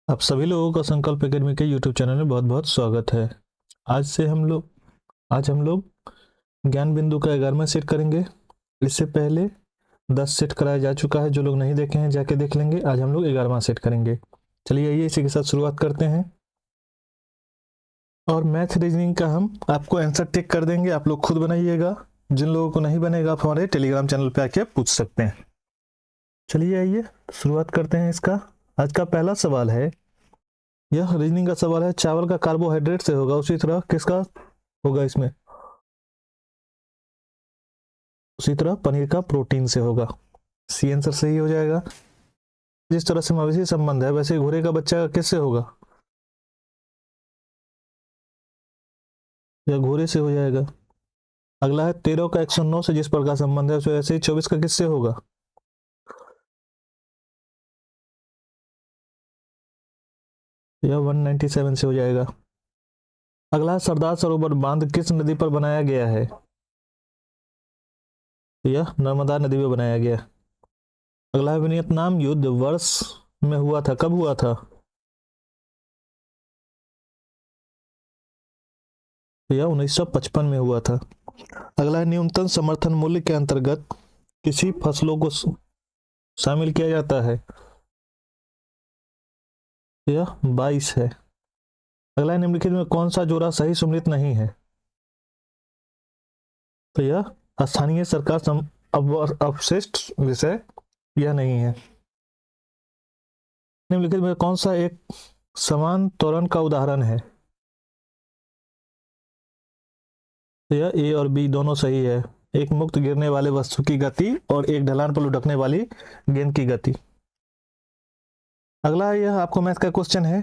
आप सभी लोगों का संकल्प एकेडमी के यूट्यूब चैनल में बहुत बहुत स्वागत है। आज हम लोग ज्ञान बिंदु का 11वां सेट करेंगे। इससे पहले 10 सेट कराया जा चुका है। जो लोग नहीं देखे हैं जाके देख लेंगे। आज हम लोग 11वां सेट करेंगे। चलिए आइए इसी के साथ शुरुआत करते हैं। और मैथ रीजनिंग का हम आपको आंसर टिक कर देंगे, आप लोग खुद बनाइएगा। जिन लोगों को नहीं बनेगा आप हमारे टेलीग्राम चैनल पे आके पूछ सकते हैं। चलिए आइए शुरुआत करते हैं इसका। आज का पहला सवाल है, यह रीजनिंग का सवाल है। चावल का कार्बोहाइड्रेट से होगा, उसी तरह किसका होगा इसमें? उसी तरह पनीर का प्रोटीन से होगा। सी आंसर सही हो जाएगा। जिस तरह से मवेशी संबंध है वैसे घोड़े का बच्चा किससे होगा? या घोड़े से हो जाएगा। अगला है 13 का 109 से जिस प्रकार संबंध है वैसे ही 24 का किससे होगा? यह 197 से हो जाएगा। अगला है सरदार सरोवर बांध किस नदी पर बनाया गया है? यह नर्मदा नदी में बनाया गया। अगला है वियतनाम युद्ध वर्ष में हुआ था, कब हुआ था? यह 1955 में हुआ था। अगला है न्यूनतम समर्थन मूल्य के अंतर्गत किसी फसलों को शामिल किया जाता है। यह 22 है। अगला है निम्नलिखित में कौन सा जोड़ा सही सम्मिलित नहीं है? तो यह स्थानीय सरकार अवशिष्ट विषय यह नहीं है। निम्नलिखित में कौन सा एक समान त्वरण का उदाहरण है? तो यह ए और बी दोनों सही है। एक मुक्त गिरने वाले वस्तु की गति और एक ढलान पर लुढ़कने वाली गेंद की गति। अगला यह आपको मैथ का क्वेश्चन है,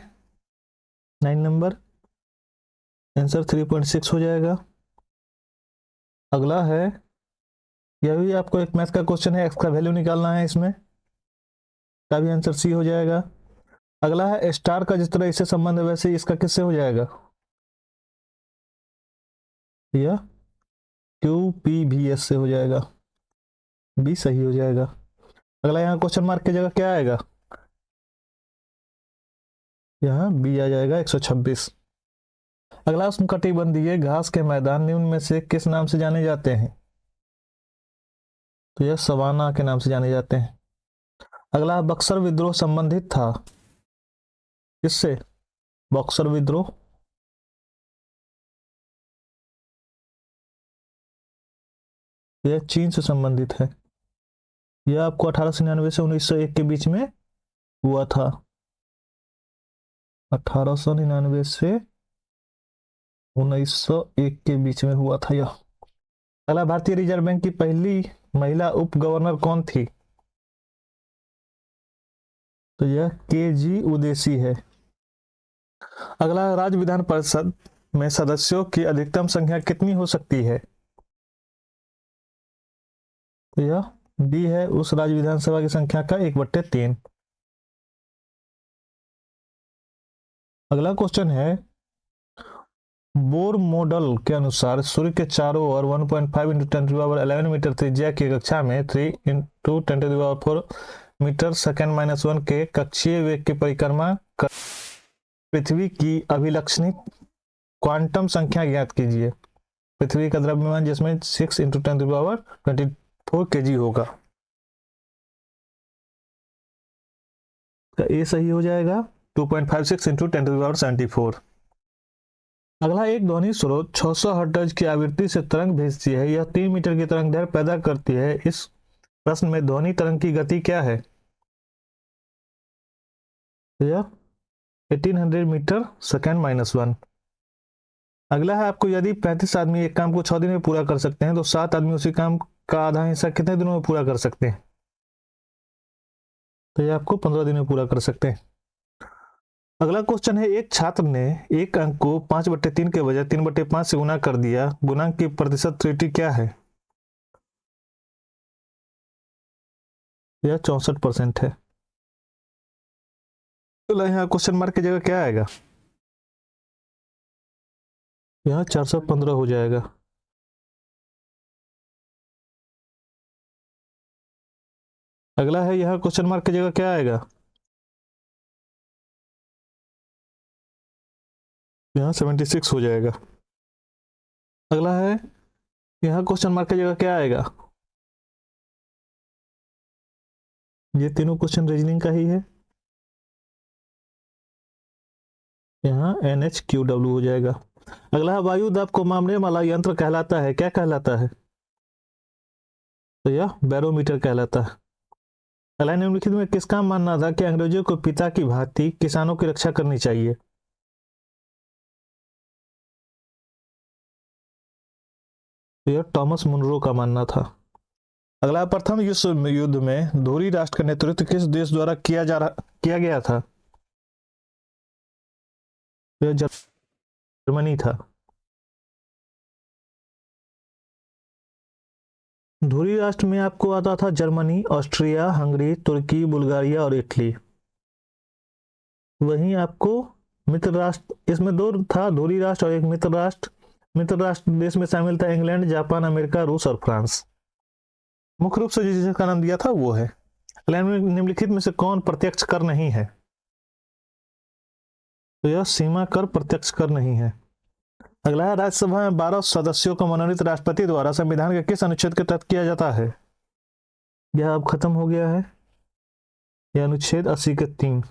9 नंबर। आंसर 3.6 हो जाएगा। अगला है, यह भी आपको एक मैथ का क्वेश्चन है, एक्स का वैल्यू निकालना है। इसमें का भी आंसर सी हो जाएगा। अगला है स्टार का जिस तरह इससे संबंध है वैसे इसका किससे हो जाएगा? यह क्यू पी भी एस से हो जाएगा। बी सही हो जाएगा। अगला यहाँ क्वेश्चन मार्क की जगह क्या आएगा? यहाँ बी आ जाएगा 126। अगला उष्णकटिबंधीय घास के मैदान निम्न में से किस नाम से जाने जाते हैं? तो यह सवाना के नाम से जाने जाते हैं। अगला बक्सर विद्रोह संबंधित था किससे? बक्सर विद्रोह यह चीन से संबंधित है। यह आपको 1899 से 1901 के बीच में हुआ था। 1899 से 1901 के बीच में हुआ था यह। अगला भारतीय रिजर्व बैंक की पहली महिला उप गवर्नर कौन थी? तो यह के जी उदेसी है। अगला राज्य विधान परिषद में सदस्यों की अधिकतम संख्या कितनी हो सकती है? तो यह डी है, उस राज्य विधानसभा की संख्या का 1/3। अगला क्वेश्चन है, बोर मॉडल के अनुसार सूर्य के चारों ओर 1.5 इंटू 10⁻11 मीटर त्रिज्या की कक्षा में 3 इंटू 10⁴ मीटर सेकेंड -1 के कक्षीय वेग की परिक्रमा कर पृथ्वी की अभिलक्षणिक क्वांटम संख्या ज्ञात कीजिए। पृथ्वी का द्रव्यमान जिसमें 6 इंटू 10⁻24 kg होगा। तो ए सही हो जाएगा, 2.56 इंटू 10⁻74। अगला एक ध्वनि स्रोत 600 हर्ट्ज की आवृत्ति से तरंग भेजती है। यह 3 मीटर की तरंग दैर्ध्य पैदा करती है। इस प्रश्न में ध्वनि तरंग की गति क्या है? यह 1800 मीटर सेकेंड -1। अगला है, आपको यदि 35 आदमी एक काम को 6 दिन में पूरा कर सकते हैं तो 7 आदमी उसी काम का आधा हिस्सा कितने दिनों में पूरा कर सकते हैं? तो ये आपको 15 दिन में पूरा कर सकते हैं। अगला क्वेश्चन है, एक छात्र ने एक अंक को 5/3 के बजाय 3/5 से गुना कर दिया। गुणांक की प्रतिशत त्रुटि क्या है? यह 64% है। तो यहाँ क्वेश्चन मार्क की जगह क्या आएगा? यहाँ 415 हो जाएगा। अगला है, यहाँ क्वेश्चन मार्क की जगह क्या आएगा? यहाँ 76 हो जाएगा। अगला है, यहाँ क्वेश्चन मार्क की जगह क्या आएगा? ये तीनों क्वेश्चन रीजनिंग का ही है। यहाँ NHQW हो जाएगा। अगला है, वायु दाब को मापने वाला यंत्र कहलाता है, क्या कहलाता है? तो यह बैरोमीटर कहलाता है। अगला, निम्नलिखित में किसका मानना था कि अंग्रेजों को पिता की भांति किसानों की रक्षा करनी चाहिए? तो यह टॉमस मुनरो का मानना था। अगला, प्रथम विश्व युद्ध में धुरी राष्ट्र का नेतृत्व किस देश द्वारा किया गया था? तो यह जर्मनी था। धुरी राष्ट्र में आपको आता था जर्मनी, ऑस्ट्रिया, हंगरी, तुर्की, बुल्गारिया और इटली। वहीं आपको मित्र राष्ट्र, इसमें दो था, धुरी राष्ट्र और एक मित्र राष्ट्र। मित्र राष्ट्र देश में शामिल था इंग्लैंड, जापान, अमेरिका, रूस और फ्रांस। मुख्य रूप से जिसका नाम दिया था वो है। निम्नलिखित में से कौन प्रत्यक्ष कर नहीं है? तो यह सीमा कर प्रत्यक्ष कर नहीं है। अगला है, राज्यसभा में 12 सदस्यों को मनोनीत राष्ट्रपति द्वारा संविधान के किस अनुच्छेद के तहत किया जाता है? यह अब खत्म हो गया है, यह अनुच्छेद 80 के 3।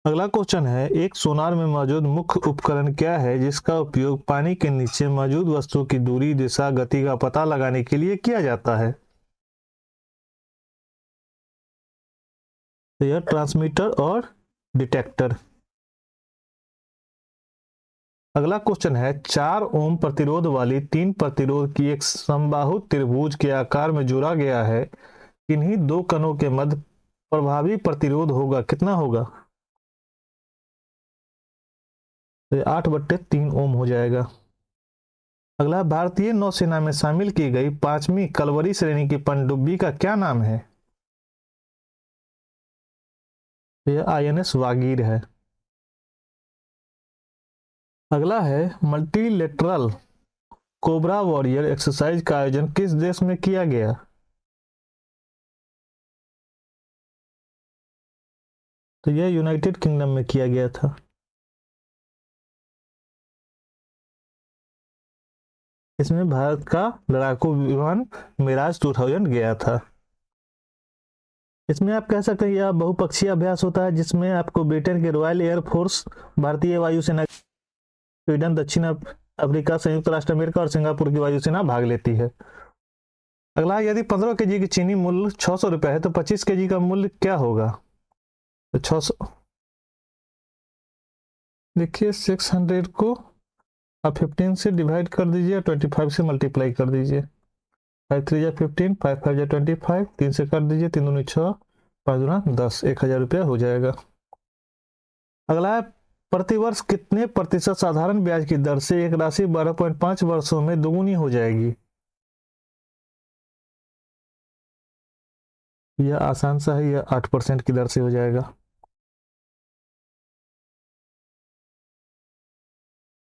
अगला क्वेश्चन है, एक सोनार में मौजूद मुख्य उपकरण क्या है जिसका उपयोग पानी के नीचे मौजूद वस्तु की दूरी, दिशा, गति का पता लगाने के लिए किया जाता है? तो यह ट्रांसमीटर और डिटेक्टर। अगला क्वेश्चन है, 4 ओम प्रतिरोध वाली 3 प्रतिरोध की एक समबाहु त्रिभुज के आकार में जोड़ा गया है, किन्हीं दो कणों के मध्य प्रभावी प्रतिरोध होगा, कितना होगा? तो 8/3 ओम हो जाएगा। अगला, भारतीय नौसेना में शामिल की गई 5वीं कलवरी श्रेणी की पनडुब्बी का क्या नाम है? यह INS वागीर है। अगला है, मल्टीलेटरल कोबरा वॉरियर एक्सरसाइज का आयोजन किस देश में किया गया? तो यह यूनाइटेड किंगडम में किया गया था। इसमें भारत का लड़ाकू विमान मिराज 2000 गया था। इसमें आप कह सकते हैं यह बहुपक्षीय अभ्यास होता है जिसमें आपको ब्रिटेन के रॉयल एयरफोर्स, भारतीय वायुसेना, स्वीडन, दक्षिण अफ्रीका, संयुक्त राष्ट्र अमेरिका और सिंगापुर की वायुसेना भाग लेती है। अगला, यदि 15 केजी की चीनी मूल्य 600 रुपए है तो 25 केजी का मूल्य क्या होगा? तो 600, देखिए 600 को आप 15 से डिवाइड कर दीजिए, 25 से मल्टीप्लाई कर दीजिए। 5 3 जा 15, 5 5 जा 25, 3 से कर दीजिए, 3 दूनी 6, 5 दूना 10, 1000 रुपया हो जाएगा। अगला है, प्रतिवर्ष कितने प्रतिशत साधारण ब्याज की दर से एक राशि 12.5 वर्षों में दोगुनी हो जाएगी? यह आसान सा है, यह 8% की दर से हो जाएगा।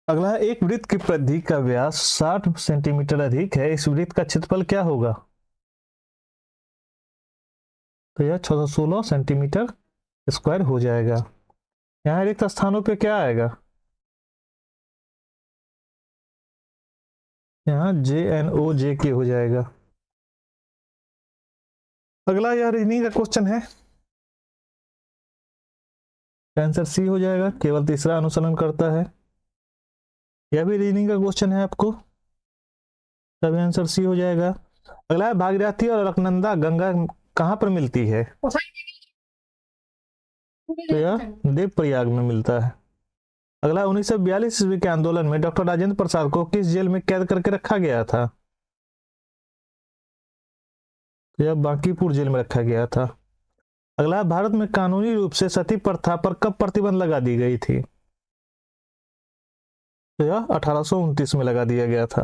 अगला है, एक वृत्त की परिधि का व्यास 60 सेंटीमीटर अधिक है, इस वृत्त का क्षेत्रफल क्या होगा? तो यह 616 सेंटीमीटर स्क्वायर हो जाएगा। यहाँ रिक्त स्थानों पे क्या आएगा? यहाँ JNOJK हो जाएगा। अगला यह रीजनिंग का क्वेश्चन है, आंसर सी हो जाएगा, केवल तीसरा अनुसरण करता है। यह भी रीजनिंग का क्वेश्चन है आपको, तभी आंसर सी हो जाएगा। अगला है, भागीरथी और अलकनंदा गंगा कहाँ पर मिलती है? तो यह देवप्रयाग में मिलता है। अगला, 1942 ईस्वी के आंदोलन में डॉक्टर राजेंद्र प्रसाद को किस जेल में कैद करके रखा गया था? तो यह बांकीपुर जेल में रखा गया था। अगला, भारत में कानूनी रूप से सती प्रथा पर कब प्रतिबंध लगा दी गई थी? तो यह 1829 में लगा दिया गया था।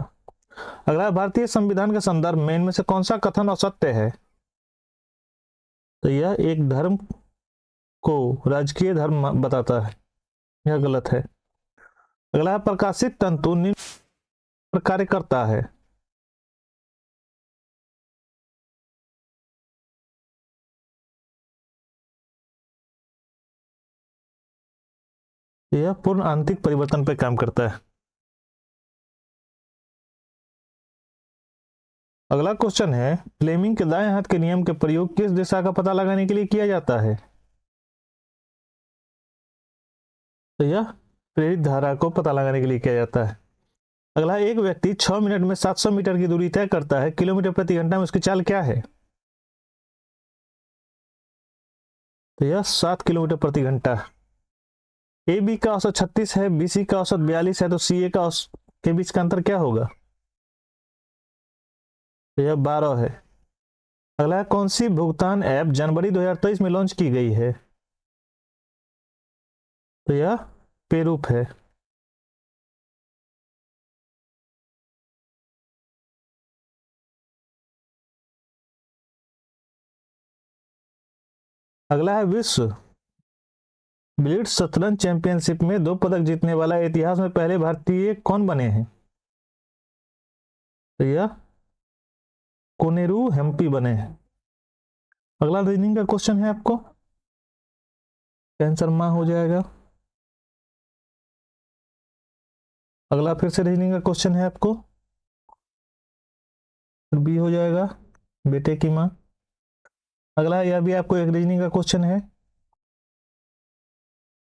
अगला, भारतीय संविधान के संदर्भ में इनमें से कौन सा कथन असत्य है? तो यह एक धर्म को राजकीय धर्म बताता है, यह गलत है। अगला, प्रकाशित तंतु निम्न पर कार्य करता है। यह पूर्ण आंतरिक परिवर्तन पर काम करता है। अगला क्वेश्चन है, फ्लेमिंग के दाएं हाथ के नियम के प्रयोग किस दिशा का पता लगाने के लिए किया जाता है? तो यह प्रेरित धारा को पता लगाने के लिए किया जाता है। अगला, एक व्यक्ति 6 मिनट में 700 मीटर की दूरी तय करता है, किलोमीटर प्रति घंटा में उसकी चाल क्या है? तो यह 7 किलोमीटर प्रति घंटा। ए बी का औसत 36 है, बी सी का औसत 42 है, तो सी ए का औसत के बीच का अंतर क्या होगा? तो यह 12 है। अगला, कौन सी भुगतान ऐप जनवरी 2023 में लॉन्च की गई है? तो यह पेरूप है। अगला है, विश्व ब्लिट्ज शतरंज चैंपियनशिप में 2 पदक जीतने वाला इतिहास में पहले भारतीय कौन बने हैं? तो यह कोनेरू हेम्पी बने हैं। अगला रीजनिंग का क्वेश्चन है आपको, आंसर मां हो जाएगा। अगला फिर से रीजनिंग का क्वेश्चन है आपको, बी हो जाएगा, बेटे की मां। अगला यह भी आपको एक रीजनिंग का क्वेश्चन है,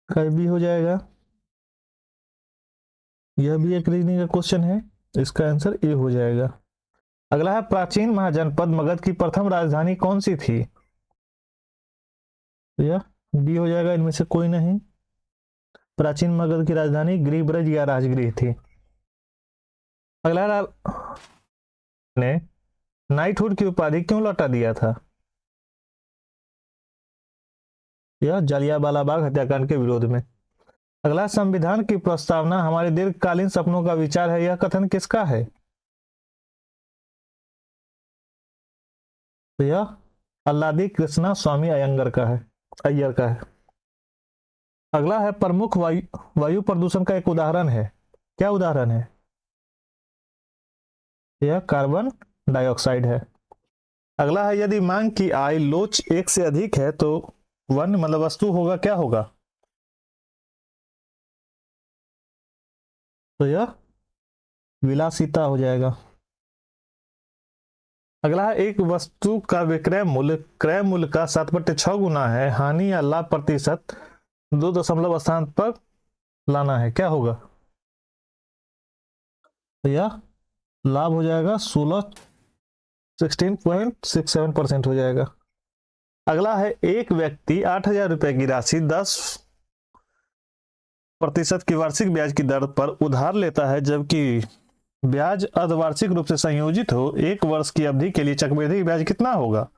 बी हो जाएगा। यह भी एक रीजनिंग का क्वेश्चन है, इसका आंसर ए हो जाएगा। अगला है, प्राचीन महाजनपद मगध की प्रथम राजधानी कौन सी थी? तो यह डी हो जाएगा, इनमें से कोई नहीं। प्राचीन मगध की राजधानी गृहब्रज या राजगृह थी। अगला ने नाइटहुड की उपाधि क्यों लौटा दिया था? यह जलियांवाला बाग हत्याकांड के विरोध में। अगला, संविधान की प्रस्तावना हमारे दीर्घकालीन सपनों का विचार है, यह कथन किसका है? तो यह अल्लादी कृष्णा स्वामी अयंगर का है, अय्यर का है। अगला है, प्रमुख वायु प्रदूषण का एक उदाहरण है, क्या उदाहरण है? यह कार्बन डाइऑक्साइड है। अगला है, यदि मांग की आय लोच 1 से अधिक है तो वन मतलब वस्तु होगा, क्या होगा? तो यह विलासिता हो जाएगा। अगला है, एक वस्तु का विक्रय मूल्य क्रय मूल्य का 7/6 गुना है, हानि या लाभ प्रतिशत 2 दशमलव स्थान पर लाना है, क्या होगा? तो यह लाभ हो जाएगा, 16.67% हो जाएगा। अगला है, एक व्यक्ति 8,000 रुपए की राशि 10% की वार्षिक ब्याज की दर पर उधार लेता है, जबकि ब्याज अर्धवार्षिक रूप से संयोजित हो। 1 वर्ष की अवधि के लिए चक्रवृद्धि ब्याज कितना होगा?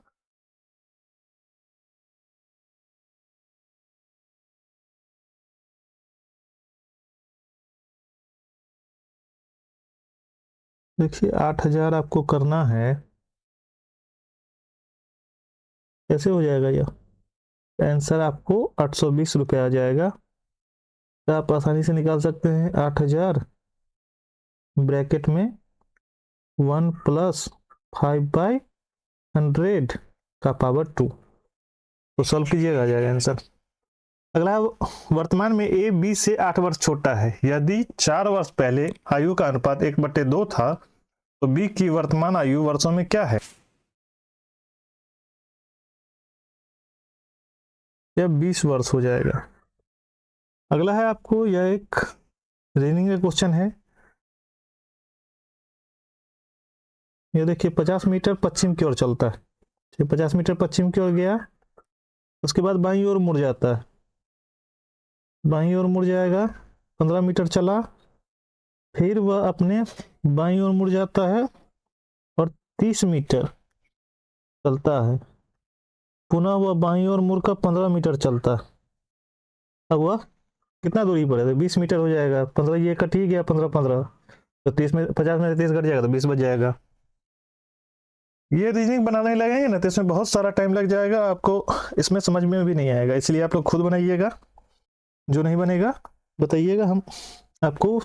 देखिए 8,000 आपको करना है, कैसे हो जाएगा यह? आंसर आपको 820 रुपये आ जाएगा। तो आप आसानी से निकाल सकते हैं 8,000 ब्रैकेट में 1 + 5/100 का पावर 2, तो सॉल्व कीजिएगा, आ जाएगा आंसर। अगला, वर्तमान में ए बी से 8 वर्ष छोटा है, यदि 4 वर्ष पहले आयु का अनुपात 1/2 था तो बी की वर्तमान आयु वर्षों में क्या है? यह 20 वर्ष हो जाएगा। अगला है, आपको यह एक रीजनिंग का क्वेश्चन है, ये देखिए 50 मीटर पश्चिम की ओर चलता है, 50 मीटर पश्चिम की ओर गया, उसके बाद बाईं ओर मुड़ जाता है, बाईं ओर मुड़ जाएगा, 15 मीटर चला, फिर वह अपने बाईं ओर मुड़ जाता है और 30 मीटर चलता है, पुनः वह बाईं ओर मुड़कर 15 मीटर चलता है। अब वह कितना दूरी पर है? 20 मीटर हो जाएगा, 15 ये कट ही गया, 15 तो 30 में 50 में 30 कट जाएगा तो 20 बच जाएगा। ये रीजनिंग बनाने लगेंगे ना तो इसमें बहुत सारा टाइम लग जाएगा, आपको इसमें समझ में भी नहीं आएगा, इसलिए आप लोग खुद बनाइएगा, जो नहीं बनेगा बताइएगा, हम आपको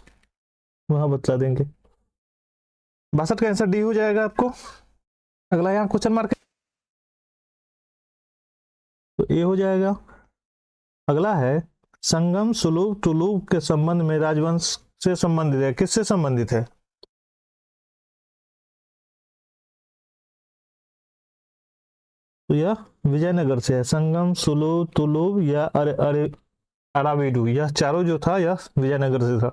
वहां बता देंगे। 62 का आंसर डी हो जाएगा आपको। अगला यहाँ क्वेश्चन मार्क तो ए हो जाएगा। अगला है, संगम सुलूभ तुलूभ के संबंध में राजवंश से संबंधित है, किससे संबंधित है? तो यह विजयनगर से है। संगम सुलूभ तुलूभ या अरे अरे अरावेडू, यह चारों जो था यह विजयनगर से था।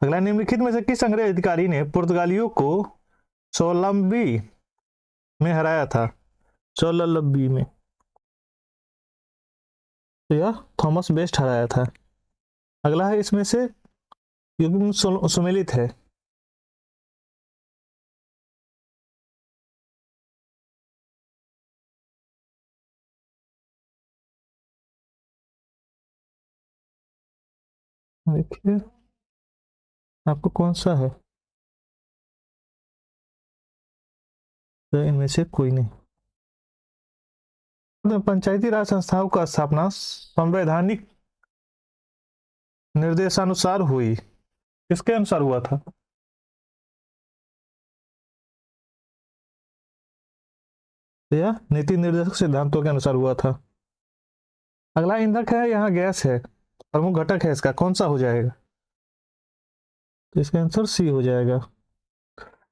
अगला, निम्नलिखित में से किस अंग्रेज अधिकारी ने पुर्तगालियों को सोलंबी में हराया था? सोलंबी में, तो यह थॉमस बेस्ट हराया था। अगला है, इसमें से क्योंकि सुमेलित है, देखिए आपको कौन सा है, तो इनमें से कोई नहीं। पंचायती राज संस्थाओं का स्थापना संवैधानिक निर्देशानुसार हुई, किसके अनुसार हुआ था? तो यह नीति निर्देशक सिद्धांतों के अनुसार हुआ था। अगला ईंधन है, यहाँ गैस है, प्रमुख घटक है इसका, कौन सा हो जाएगा? तो इसका आंसर सी हो जाएगा।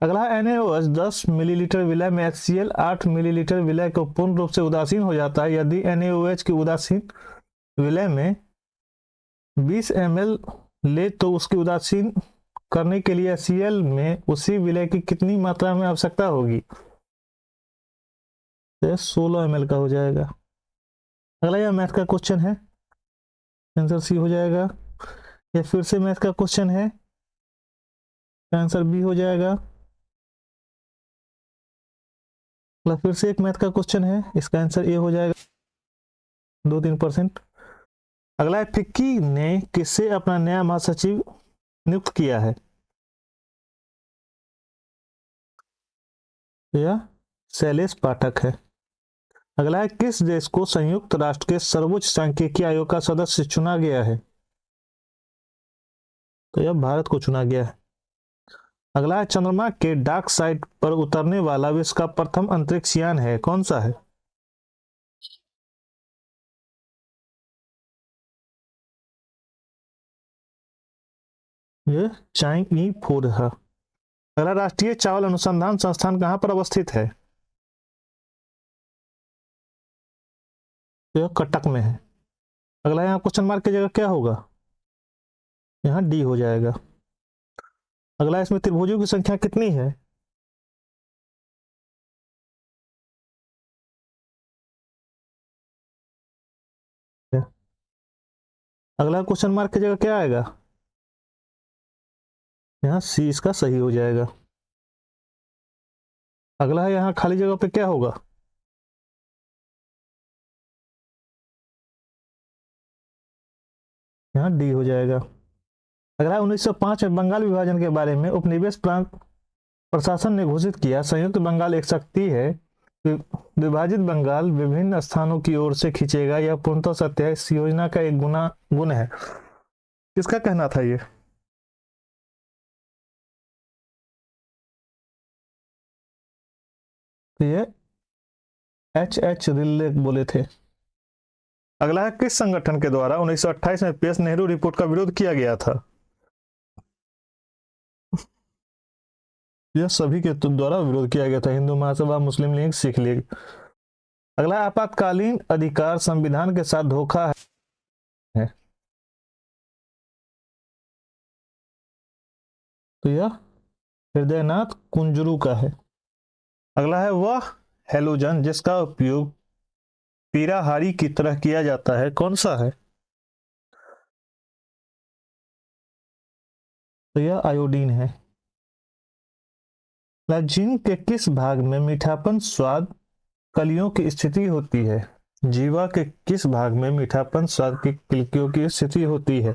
अगला NaOH 10 मिलीलीटर विलय में HCl 8 मिलीलीटर विलय को पूर्ण रूप से उदासीन हो जाता है। यदि NaOH की उदासीन विलय में 20 ml ले तो उसकी उदासीन करने के लिए HCl में उसी विलय की कितनी मात्रा में आवश्यकता होगी? 16 ml का हो जाएगा। अगला यह मैथ का क्वेश्चन है, आंसर सी हो जाएगा। यह फिर से मैथ का क्वेश्चन है, आंसर बी हो जाएगा। फिर से एक मैथ का क्वेश्चन है, इसका आंसर ए हो जाएगा, 2-3%। अगला है, फिक्की ने किससे अपना नया महासचिव नियुक्त किया है? यह शैलेश पाठक है। अगला है, किस देश को संयुक्त राष्ट्र के सर्वोच्च सांख्यिकी आयोग का सदस्य चुना गया है? तो यह भारत को चुना गया है। अगला है, चंद्रमा के डार्क साइड पर उतरने वाला विश्व का प्रथम अंतरिक्ष यान है, कौन सा है? ये चाइंग ई 4 है। अगला, राष्ट्रीय चावल अनुसंधान संस्थान कहाँ पर अवस्थित है? तो यह कटक में है। अगला, यहाँ क्वेश्चन मार्क की जगह क्या होगा? यहाँ डी हो जाएगा। अगला, इसमें त्रिभुजों की संख्या कितनी है? अगला क्वेश्चन मार्क की जगह क्या आएगा? यहाँ सी इसका सही हो जाएगा। अगला है, यहाँ खाली जगह पे क्या होगा? यहाँ डी हो जाएगा। अगला, 1905 में बंगाल विभाजन के बारे में उपनिवेश प्रांत प्रशासन ने घोषित किया। संयुक्त बंगाल एक शक्ति है, विभाजित बंगाल विभिन्न स्थानों की ओर से खींचेगा, यह पूर्णतः सत्य है, इस योजना का एक गुण है, किसका कहना था ये? तो ये H रिले बोले थे। अगला है, किस संगठन के द्वारा 1928 में पेश नेहरू रिपोर्ट का विरोध किया गया था? यह सभी के द्वारा विरोध किया गया था, हिंदू महासभा, मुस्लिम लीग, सिख लीग। अगला, आपातकालीन अधिकार संविधान के साथ धोखा है, तो यह हृदयनाथ कुंजरू का है। अगला है, वह हैलोजन जिसका उपयोग पीराहारी की तरह किया जाता है, कौन सा है? तो यह आयोडीन है। जिंक के किस भाग में मीठापन स्वाद कलियों की स्थिति होती है? जीवा के किस भाग में मीठापन स्वाद की कलियों की स्थिति होती है?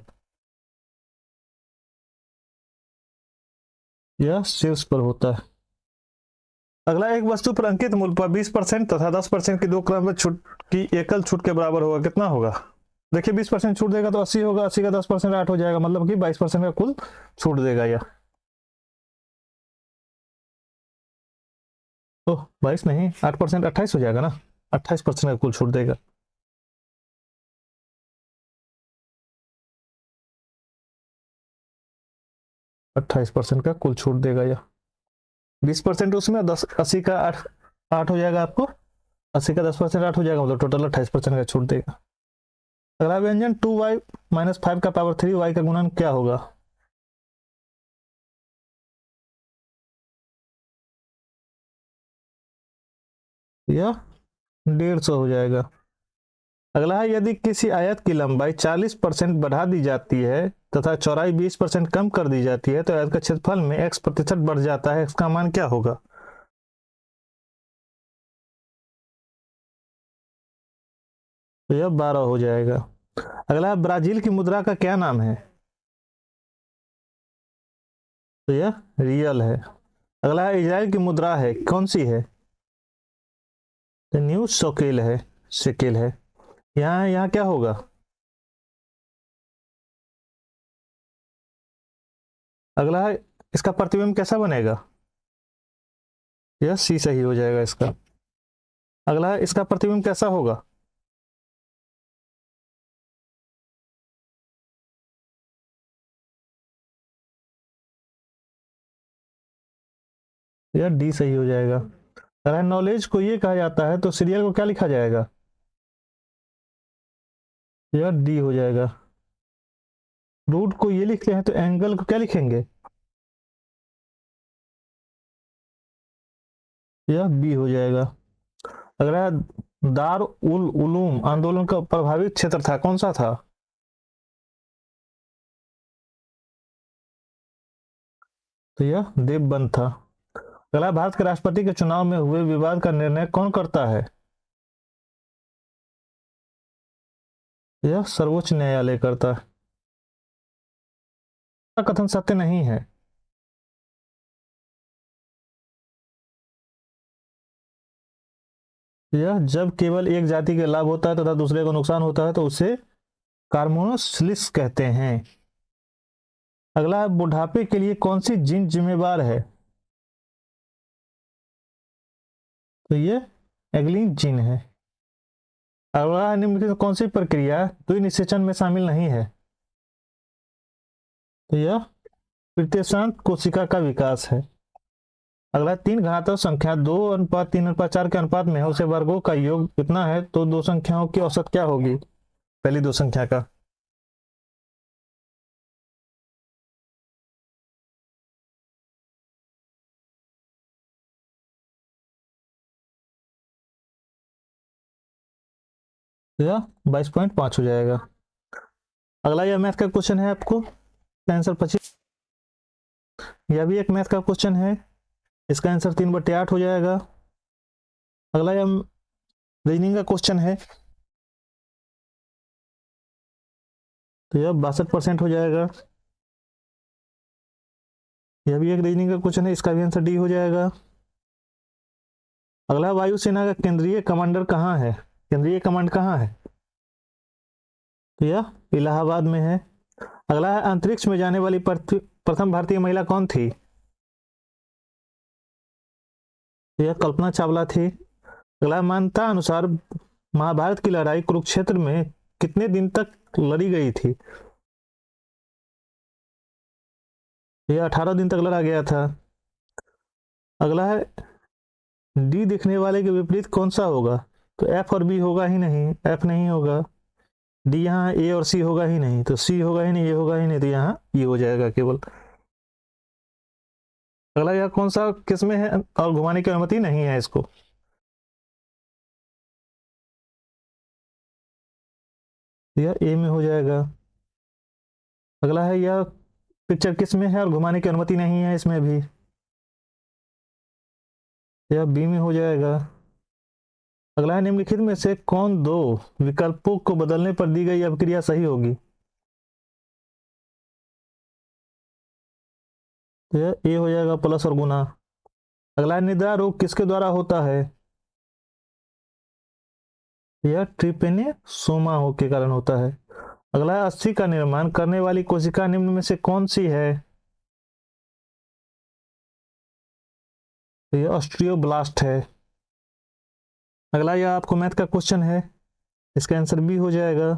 यह शीर्ष पर होता है। अगला, एक वस्तु पर अंकित मूल्य पर 20% तथा 10% की दो क्रम छूट की एकल छूट के बराबर होगा, कितना होगा? देखिए 20% छूट देगा तो 80 होगा, 80 का 10% 8 हो जाएगा, मतलब कि 22% का कुल छूट देगा यह। ओह 22 नहीं, 8% 28 हो जाएगा ना, 28% का कुल छूट देगा। 28% का कुल छूट देगा यह। 20% उसमें 10, 80 का 8 हो जाएगा आपको, 80 का 10% 8 हो जाएगा, मतलब टोटल 28% का छूट देगा। अगला व्यंजन 2y माइनस 5 का पावर 3y का गुणन क्या होगा? यह 150 हो जाएगा। अगला है, यदि किसी आयत की लंबाई 40% बढ़ा दी जाती है तथा चौड़ाई 20% कम कर दी जाती है तो आयत का क्षेत्रफल में x% बढ़ जाता है, इसका मान क्या होगा? तो यह 12 हो जाएगा। अगला है, ब्राजील की मुद्रा का क्या नाम है? तो यह रियल है। अगला है, इजराइल की मुद्रा है, कौन सी है? तो न्यू शोकेल है, शेकेल है। यहाँ यहाँ क्या होगा? अगला है, इसका प्रतिबिंब कैसा बनेगा? यह सी सही हो जाएगा इसका। अगला है, इसका प्रतिबिंब कैसा होगा? यह डी सही हो जाएगा। अगर नॉलेज को ये कहा जाता है तो सीरियल को क्या लिखा जाएगा? यह डी हो जाएगा। रूट को ये लिखते हैं तो एंगल को क्या लिखेंगे? यह बी हो जाएगा। अगला, दार उल उलूम आंदोलन का प्रभावित क्षेत्र था, कौन सा था? तो यह देवबंद था। अगला, भारत के राष्ट्रपति के चुनाव में हुए विवाद का निर्णय कौन करता है? यह सर्वोच्च न्यायालय करता है। कथन सत्य नहीं है। यह जब केवल एक जाति के लाभ होता है तथा दूसरे को नुकसान होता है तो उसे कार्मोनोसिलिस कहते हैं। अगला है, बुढ़ापे के लिए कौन सी जीन जिम्मेवार है? तो ये एग्लिन जीन है। अगला, निम्नलिखित कौन सी प्रक्रिया द्विनिषेचन में शामिल नहीं है? तो यह प्रतिशांत कोशिका का विकास है। अगला, तीन घातांक संख्या 2:3:4 के अनुपात में है, उसे वर्गों का योग कितना है तो दो संख्याओं की औसत क्या होगी? पहली दो संख्या का। तो यह 22.5 हो जाएगा। अगला, यह मैथ का क्वेश्चन है आपको, आंसर 25। यह भी एक मैथ का क्वेश्चन है, इसका आंसर 3/8 हो जाएगा। अगला, यह रीजनिंग का क्वेश्चन है, तो यह 62% हो जाएगा। यह भी एक रीजनिंग का क्वेश्चन है, इसका भी आंसर डी हो जाएगा। अगला, वायुसेना का केंद्रीय कमांडर कहाँ है? केंद्रीय कमांड कहाँ है? तो यह इलाहाबाद में है। अगला है, अंतरिक्ष में जाने वाली प्रथम भारतीय महिला कौन थी? तो यह कल्पना चावला थी। अगला, मान्यता अनुसार महाभारत की लड़ाई कुरुक्षेत्र में कितने दिन तक लड़ी गई थी? यह 18 दिन तक लड़ा गया था। अगला है, डी दिखने वाले के विपरीत कौन सा होगा? तो एफ और बी होगा ही नहीं, एफ नहीं होगा। डी, यहाँ ए और सी होगा ही नहीं, तो सी होगा ही नहीं, ए होगा ही नहीं, तो यहाँ ये हो जाएगा केवल। अगला, यह कौन सा किस में है और घुमाने की अनुमति नहीं है इसको? यह ए में हो जाएगा। अगला है, यह पिक्चर किस में है और घुमाने की अनुमति नहीं है इसमें भी? यह बी में हो जाएगा। अगला है, निम्नलिखित में से कौन दो विकल्पों को बदलने पर दी गई अभिक्रिया सही होगी? तो यह ए हो जाएगा, प्लस और गुना। अगला है, निद्रा रोग किसके द्वारा होता है? यह ट्रिपेनोसोमा के कारण होता है। अगला है, अस्थि का निर्माण करने वाली कोशिका निम्न में से कौन सी है? तो यह ऑस्ट्रियोब्लास्ट है। अगला, यह आपको मैथ का क्वेश्चन है, इसका आंसर बी हो जाएगा।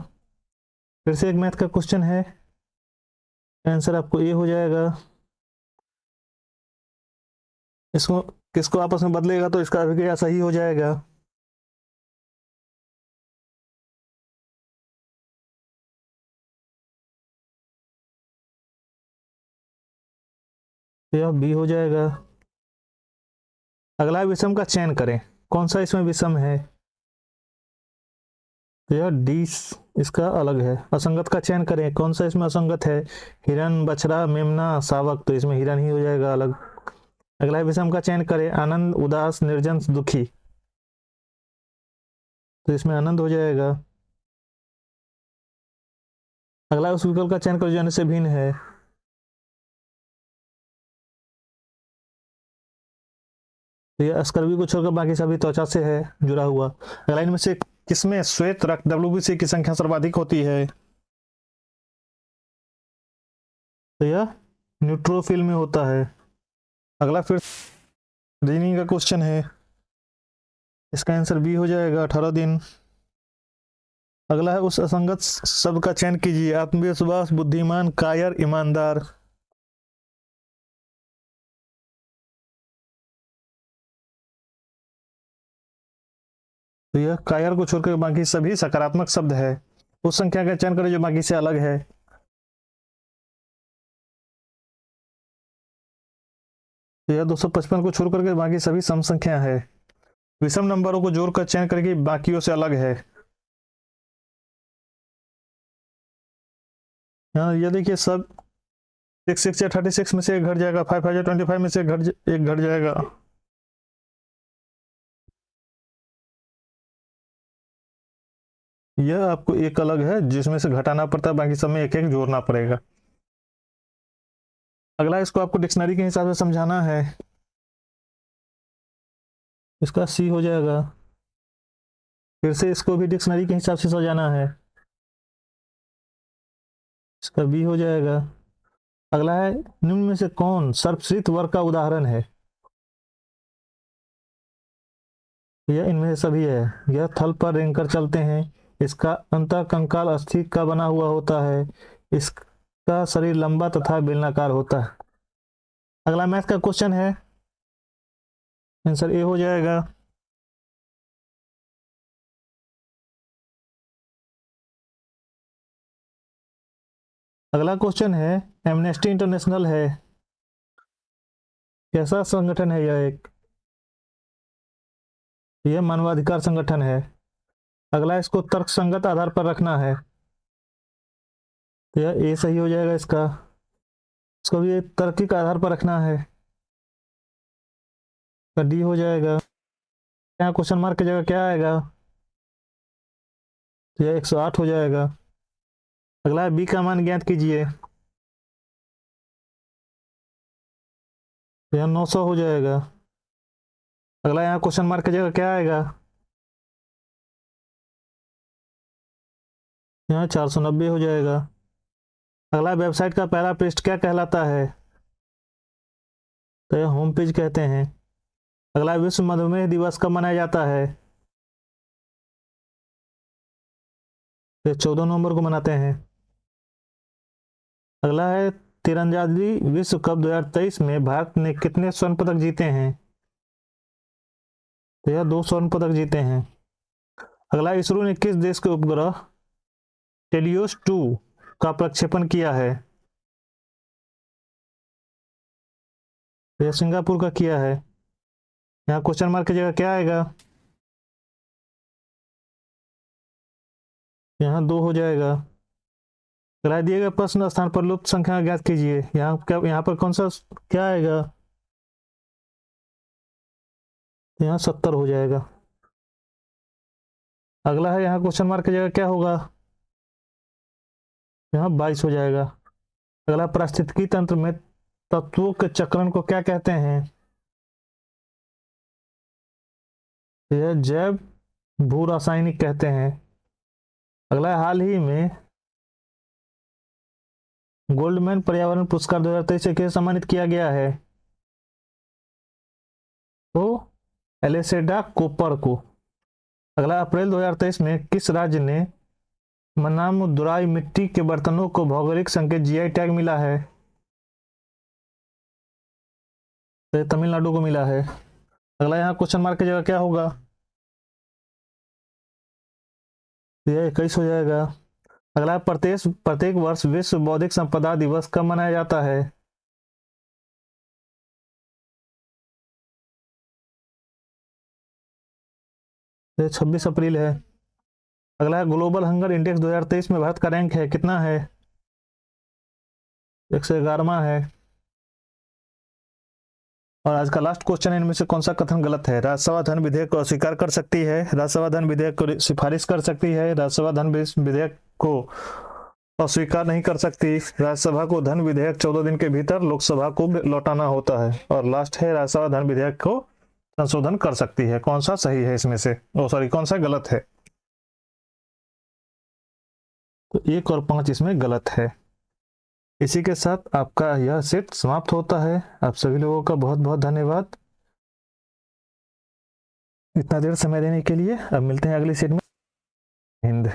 फिर से एक मैथ का क्वेश्चन है, आंसर आपको ए हो जाएगा। इसको किसको आपस में बदलेगा तो इसका अभिक्रिया सही हो जाएगा। तो यह बी हो जाएगा। अगला विषम का चयन करें, कौन सा इसमें विषम है? तो यह डी इसका अलग है। असंगत का चयन करें, कौन सा इसमें असंगत है? हिरन, बछड़ा, मेमना, शावक, तो इसमें हिरन ही हो जाएगा अलग। अगला विषम का चयन करें, आनंद, उदास, निर्जन, दुखी, तो इसमें आनंद हो जाएगा। अगला उस विकल्प का चयन करें जो अन्य से भिन्न है। तो ये स्कर्वी को छोड़कर बाकी सभी त्वचा से है जुड़ा हुआ। अगला इनमें से किसमें श्वेत रक्त WBC की संख्या सर्वाधिक होती है? तो यह न्यूट्रोफिल में होता है। अगला फिर रीजनिंग का क्वेश्चन है, इसका आंसर बी हो जाएगा, 18 दिन। अगला है उस असंगत शब्द का चयन कीजिए, आत्मविश्वास, बुद्धिमान, कायर, ईमानदार। तो यह कायर को छोड़कर बाकी सभी सकारात्मक शब्द है। उस संख्या का चयन करें जो बाकी से अलग है। तो यह 255 को छोड़ करके बाकी सभी सम संख्या है। विषम नंबरों को जोड़कर चयन करके बाकियों से अलग है। यहाँ ये देखिए सब 6 या 36 में से एक घट जाएगा, 5 या 25 में से एक घट जाएगा। यह आपको एक अलग है जिसमें से घटाना पड़ता है, बाकी सब में एक एक जोड़ना पड़ेगा। अगला इसको आपको डिक्शनरी के हिसाब से समझाना है, इसका सी हो जाएगा। फिर से इसको भी डिक्शनरी के हिसाब से सजाना है, इसका बी हो जाएगा। अगला है निम्न में से कौन सर्वश्रित वर्ग का उदाहरण है? यह इनमें से सभी है। यह थल पर रेंगकर चलते हैं, इसका अंतः कंकाल अस्थि का बना हुआ होता है, इसका शरीर लंबा तथा बेलनाकार होता है। अगला मैथ का क्वेश्चन है, आंसर ए हो जाएगा। अगला क्वेश्चन है, एमनेस्टी इंटरनेशनल है, कैसा संगठन है यह? यह मानवाधिकार संगठन है। अगला इसको तर्क संगत आधार पर रखना है, तो यह ए सही हो जाएगा इसका। इसको भी तार्किक आधार पर रखना है, तो डी हो जाएगा। यहाँ क्वेश्चन मार्क की जगह क्या आएगा? तो यह 108 हो जाएगा। अगला बी का मान ज्ञात कीजिए, तो यह 900 हो जाएगा। अगला यहाँ क्वेश्चन मार्क की जगह क्या आएगा? यहाँ 490 हो जाएगा। अगला वेबसाइट का पहला पृष्ठ क्या कहलाता है? तो यह होम पेज कहते हैं। अगला विश्व मधुमेह दिवस कब मनाया जाता है? तो 14 नवंबर को मनाते हैं। अगला है तीरंदाजी विश्व कप 2023 में भारत ने कितने स्वर्ण पदक जीते हैं? तो यह 2 स्वर्ण पदक जीते हैं। अगला इसरो ने किस देश के उपग्रह टेलियोस 2 का प्रक्षेपण किया है? तो यह सिंगापुर का किया है। यहाँ क्वेश्चन मार्क की जगह क्या आएगा? यहाँ 2 हो जाएगा। अगला दिए गए प्रश्न स्थान पर लुप्त संख्या ज्ञात कीजिए, यहाँ पर कौन सा क्या आएगा? यहाँ 70 हो जाएगा। अगला है यहाँ क्वेश्चन मार्क की जगह क्या होगा? यहाँ 22 हो जाएगा। अगला पारिस्थितिकी तंत्र में तत्वों के चक्रण को क्या कहते हैं? यह जैव भू रासायनिक कहते हैं। अगला हाल ही में गोल्डमैन पर्यावरण पुरस्कार 2023 से किसे सम्मानित किया गया है? तो एलेसेडा कोपर को। अगला अप्रैल 2023 में किस राज्य ने मन्नामदुराई मिट्टी के बर्तनों को भौगोलिक संकेत GI टैग मिला है? तो ये तमिलनाडु को मिला है। अगला यहाँ क्वेश्चन मार्क की जगह क्या होगा, तो यह 21 हो जाएगा। अगला प्रत्येक प्रत्येक वर्ष विश्व बौद्धिक संपदा दिवस कब मनाया जाता है, ये 26 अप्रैल है। अगला है ग्लोबल हंगर इंडेक्स 2023 में भारत का रैंक है कितना है, 111वां है। और आज का लास्ट क्वेश्चन है, इनमें से कौन सा कथन गलत है। राज्यसभा धन विधेयक को अस्वीकार कर सकती है, राज्यसभा धन विधेयक को सिफारिश कर सकती है, राज्यसभा धन विधेयक को अस्वीकार नहीं कर सकती, राज्यसभा को धन विधेयक 14 दिन के भीतर लोकसभा को लौटाना होता है, और लास्ट है राज्यसभा धन विधेयक को संशोधन कर सकती है। कौन सा सही है इसमें से, सॉरी कौन सा गलत है, तो 1 और 5 इसमें गलत है। इसी के साथ आपका यह सेट समाप्त होता है। आप सभी लोगों का बहुत बहुत धन्यवाद इतना देर समय देने के लिए। अब मिलते हैं अगली सेट में। हिंद।